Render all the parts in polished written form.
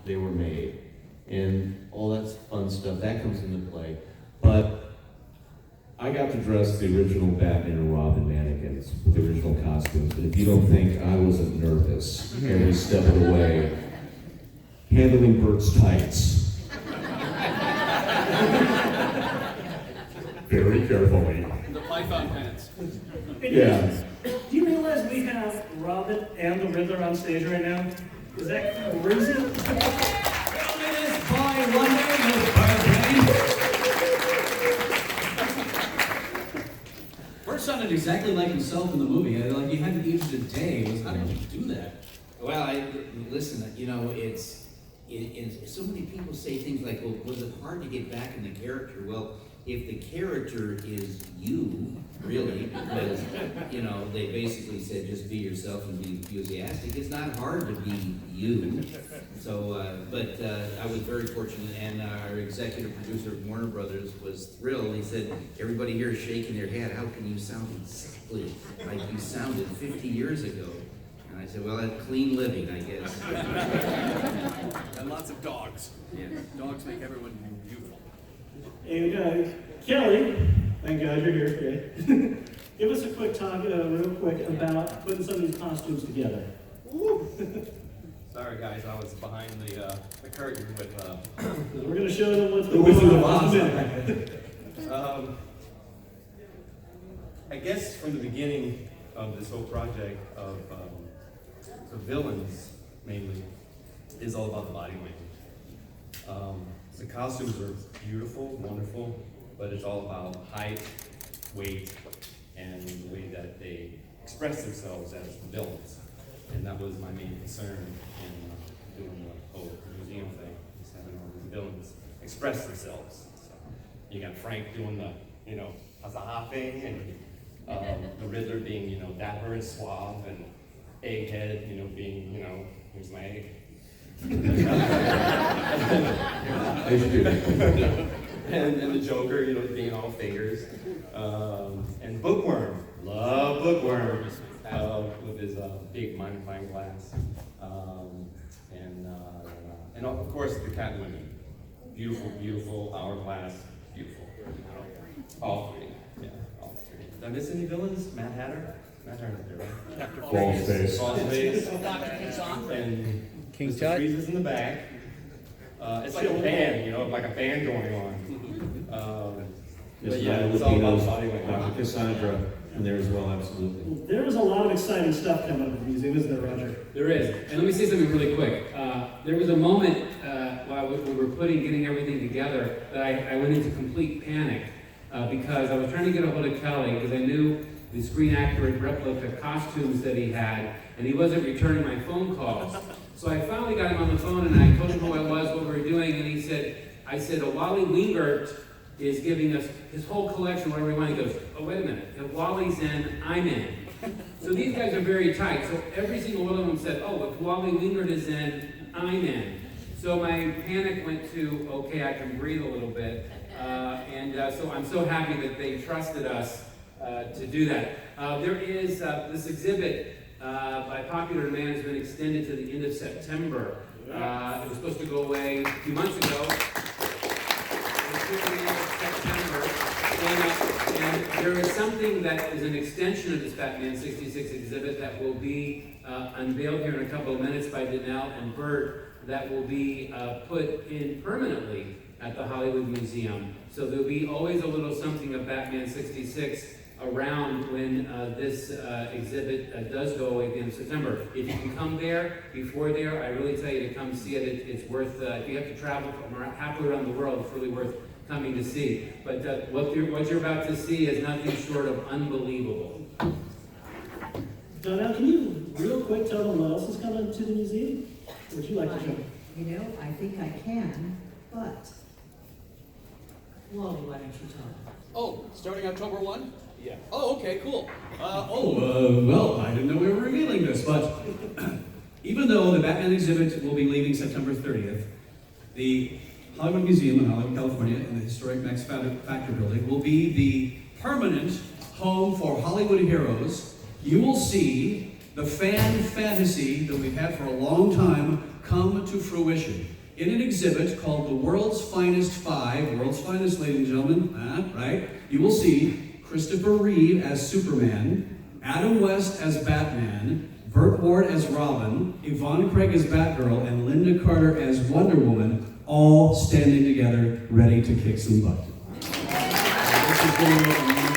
they were made. And all that fun stuff, that comes into play. But I got to dress the original Batman and Robin mannequins with the original costumes. And if you don't think I wasn't nervous every step of the way, handling Burt's tights. Very carefully. The Python pants. Yeah. Do you realize we have Robin and the Riddler on stage right now? Is that crazy? By Monday, Burt sounded exactly like himself in the movie. Like he hadn't aged a day. How did you do that? Well, listen, you know, it's so many people say things like, well, was it hard to get back in the character? Well, if the character is you, really, because, you know, they basically said just be yourself and be enthusiastic, it's not hard to be you. So, but I was very fortunate, and our executive producer of Warner Brothers was thrilled. He said, everybody here is shaking their head. How can you sound exactly like you sounded 50 years ago? And I said, well, that's clean living, I guess. And lots of dogs. Yeah. Dogs make everyone beautiful. And Kelly, thank God you're here today. Give us a quick talk, real quick, about putting some of these costumes together. Sorry guys, I was behind the curtain with We're going to show them what's the going Wizard of on. Oz. I guess from the beginning of this whole project of the villains mainly is all about the body language. The costumes are beautiful, wonderful, but it's all about height, weight, and the way that they express themselves as the villains. And that was my main concern in doing the whole museum thing, is having all these villains express themselves. So you got Frank doing the, you know, Azaha thing, and the Riddler being, you know, dapper and suave, and Egghead, you know, being, you know, here's my egg. And the Joker, you know, being all fingers. And Bookworm, love Bookworm, with his big magnifying glass. And of course the Catwoman, beautiful, beautiful, hourglass, beautiful. All three, yeah, all three. Did I miss any villains? Mad Hatter? Mad Hatter's there, right? False face. And King Mr. Tut? Freeze is in the back. It's like a band, you know, like a band going on. But yeah, it's all about body language. Cassandra in there as well, absolutely. There is a lot of exciting stuff coming up at the museum, isn't there, Roger? There is. And let me say something really quick. There was a moment while we were getting everything together that I went into complete panic because I was trying to get a hold of Kelly because I knew the screen accurate replica costumes that he had, and he wasn't returning my phone calls. So I finally got him on the phone and I told him who I was, what we were doing, and he said, Wally Wingert is giving us his whole collection, whatever we want. He goes, oh, wait a minute, if Wally's in, I'm in. So these guys are very tight. So every single one of them said, oh, if Wally Wingert is in, I'm in. So my panic went to, okay, I can breathe a little bit. So I'm so happy that they trusted us to do that. There is this exhibit by popular demand has been extended to the end of September. It was supposed to go away a few months ago. September. And there is something that is an extension of this Batman 66 exhibit that will be unveiled here in a couple of minutes by Donelle and Burt that will be put in permanently at the Hollywood Museum. So there'll be always a little something of Batman 66 around when this exhibit does go away at the end of September. If you can come there, before there, I really tell you to come see it. It's worth, if you have to travel from halfway around the world, it's really worth coming to see. But what you're about to see is nothing short of unbelievable. Donelle, can you real quick tell them what else is coming to the museum? What would you like to show? You know, I think I can, but Wally, why don't you tell them? Oh, starting October 1? Yeah. Oh, okay, cool. Well, I didn't know we were revealing this, but even though the Batman exhibit will be leaving September 30th, the Hollywood Museum in Hollywood, California, in the historic Max Factor building, will be the permanent home for Hollywood heroes. You will see the fan fantasy that we've had for a long time come to fruition. in an exhibit called The World's Finest Five, World's Finest, ladies and gentlemen, right? You will see Christopher Reeve as Superman, Adam West as Batman, Burt Ward as Robin, Yvonne Craig as Batgirl, and Linda Carter as Wonder Woman, all standing together, ready to kick some butt. This is going to look amazing.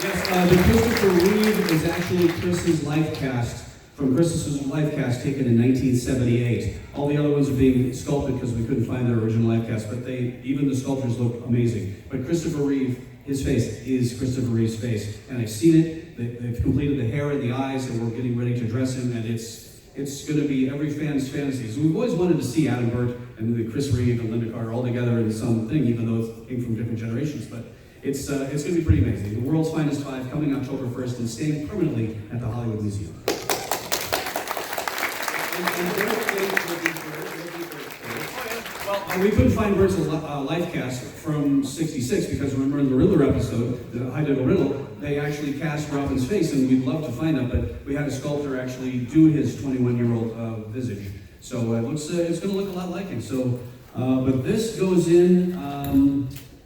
Yes, the Christopher Reeve is actually Chris's life cast, from Chris's life cast taken in 1978. All the other ones are being sculpted because we couldn't find their original life cast, but even the sculptures look amazing. But Christopher Reeve, his face is Christopher Reeve's face, and I've seen it. They've completed the hair and the eyes, and we're getting ready to dress him, and it's going to be every fan's fantasy. So we've always wanted to see Adam Burt and the Chris Reeve and Linda Carter all together in something, even though it came from different generations. But it's going to be pretty amazing. The World's Finest Five coming October 1st and staying permanently at the Hollywood Museum. Well, we couldn't find Bert's life cast from '66 because remember in the Riddler episode, the High Diddle Riddle, they actually cast Robin's face, and we'd love to find that, but we had a sculptor actually do his 21-year-old visage. So it's going to look a lot like him. So, but this goes in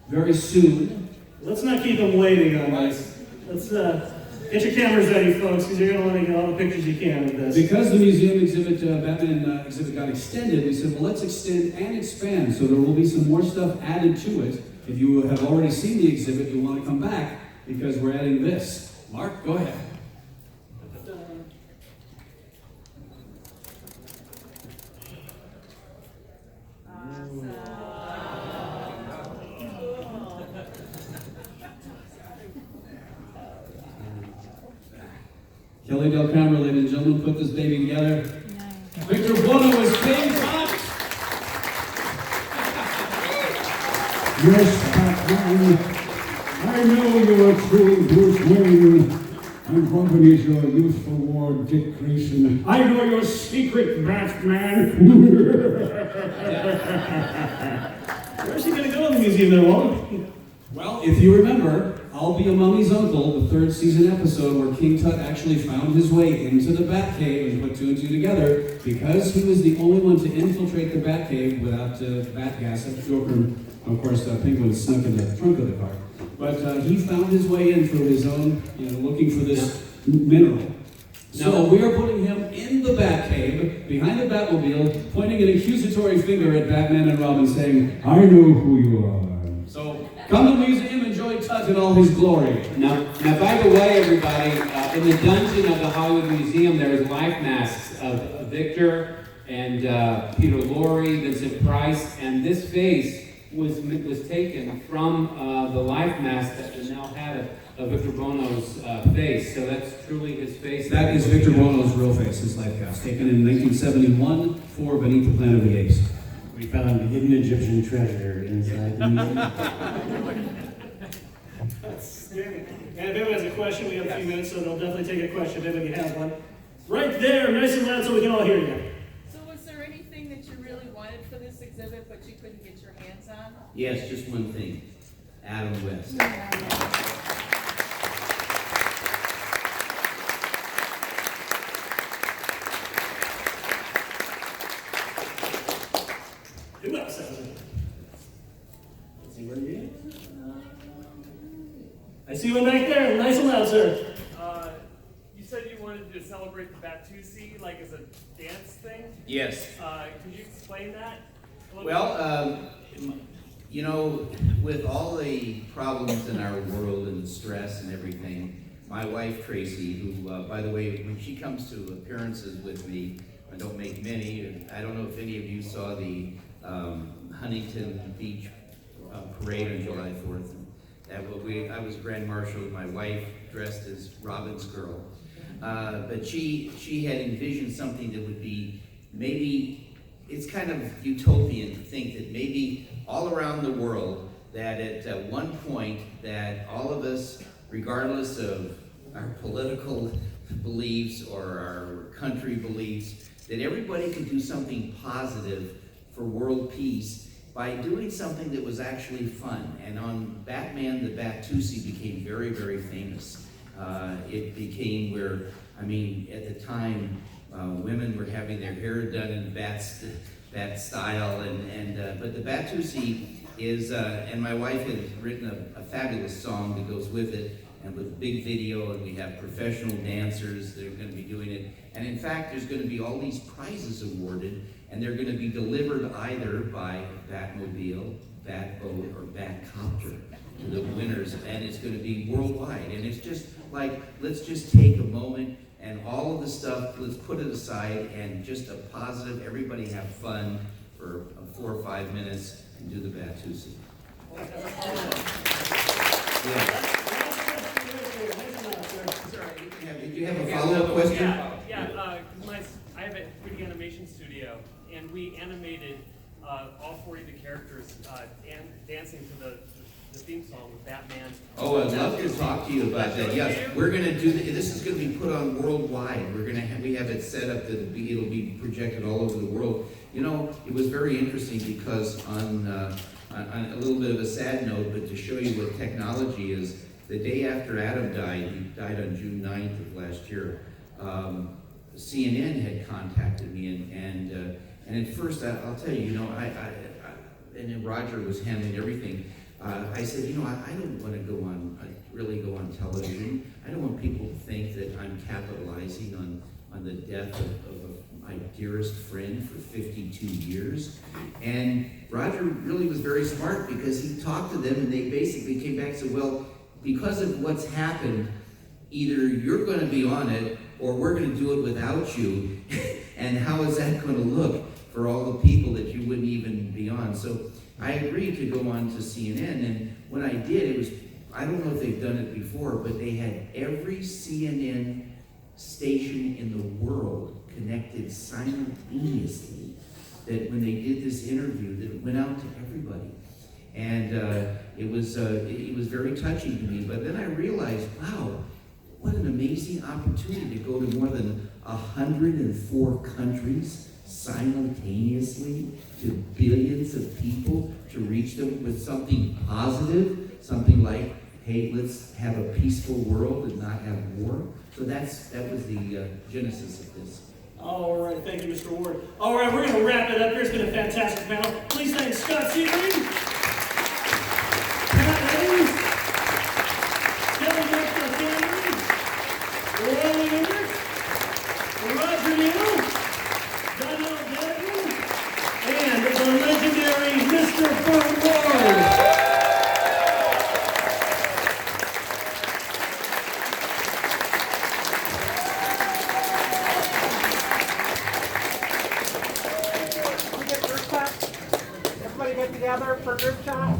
very soon. Let's not keep them waiting on this. Let's get your cameras ready, folks, because you're going to want to get all the pictures you can of this. Because the museum exhibit, Batman exhibit got extended, we said, well, let's extend and expand. So there will be some more stuff added to it. If you have already seen the exhibit, you'll want to come back because we're adding this. Mark, go ahead. Kelly Delcambre, ladies and gentlemen, put this baby together. Victor Bono is King Tut. Yes, Batman, I know you are true Bruce Wayne, and companies your youthful ward Dick Grayson. I know your secret Batman. Where's he going to go in the museum there, Wally? Well, if you remember, I'll Be a Mummy's Uncle, the third season episode where King Tut actually found his way into the Batcave and put two and two together because he was the only one to infiltrate the Batcave without bat gas. Joker, of course, Penguin snuck in the trunk of the car. But he found his way in through his own, looking for this mineral. So we are putting him in the Batcave, behind the Batmobile, pointing an accusatory finger at Batman and Robin saying, I know who you are. So come to the museum, enjoy Tut in all his glory. Now, by the way, everybody, in the dungeon of the Hollywood Museum, there is life masks of Victor and Peter Lorre, Vincent Price, and this face was taken from the life mask that Donelle had of Victor Bono's face. So that's truly his face. That is Victor Bono's real face, his life cast, taken in 1971 for Beneath the Planet of the Apes. We found a hidden Egyptian treasure inside the museum. That's scary. And if anyone has a question, we have a few minutes, so they'll definitely take a question if anybody has one. Right there, nice and loud so we can all hear you. So was there anything that you really wanted for this exhibit but you couldn't get your hands on? Yes, just one thing. Adam West. Who else has it? Let's see where you at. I see one back there. Nice and loud, sir. You said you wanted to celebrate the Batusi like as a dance thing. Yes. Could you explain that? Well, with all the problems in our world and the stress and everything, my wife Tracy, who, by the way, when she comes to appearances with me, I don't make many, and I don't know if any of you saw the Huntington Beach parade on July 4th. I was Grand Marshal, my wife dressed as Robin's girl. But she had envisioned something that would be maybe, it's kind of utopian to think that maybe all around the world that at one point that all of us, regardless of our political beliefs or our country beliefs, that everybody could do something positive for world peace by doing something that was actually fun. And on Batman, the Batusi became very, very famous. It became where, at the time, women were having their hair done in bat style, but the Batusi is, and my wife has written a fabulous song that goes with it, and with big video, and we have professional dancers that are going to be doing it. And in fact, there's going to be all these prizes awarded, and they're going to be delivered either by Batmobile, Batboat, or Batcopter to the winners, and it's going to be worldwide. And it's just like, let's just take a moment and all of the stuff, let's put it aside and just a positive, everybody have fun for 4 or 5 minutes and do the Batusi. Yeah. Did you have a follow-up question? I have a 3D animation studio, and we animated all 40 of the characters dancing to the theme song with Batman. Oh, I'd love to talk to you about that. Yes, we're going to do this is going to be put on worldwide. We have it set up that it'll be projected all over the world. You know, it was very interesting because on a little bit of a sad note, but to show you what technology is, the day after Adam died, he died on June 9th of last year, CNN had contacted me, and at first, I'll tell you, you know, and then Roger was handling everything. I said, you know, I don't want to really go on television. I don't want people to think that I'm capitalizing on the death of my dearest friend for 52 years. And Roger really was very smart because he talked to them and they basically came back and said, well, because of what's happened, either you're going to be on it or we're going to do it without you. And how is that going to look for all the people that you wouldn't even be on? So I agreed to go on to CNN, and when I did, it was, I don't know if they've done it before, but they had every CNN station in the world connected simultaneously, that when they did this interview, that it went out to everybody. And it was very touching to me, but then I realized, wow, what an amazing opportunity to go to more than 104 countries simultaneously, to billions of people, to reach them with something positive, something like, hey, let's have a peaceful world and not have war. So that was the genesis of this. All right, thank you, Mr. Ward. All right, we're going to wrap it up here. It's been a fantastic panel. Please thank Scott Sebring, Panelist, Wally Wingert, Roger Neal, Donelle Dadigan, and the legendary Mr. Burt Ward. Everybody get together for group shot.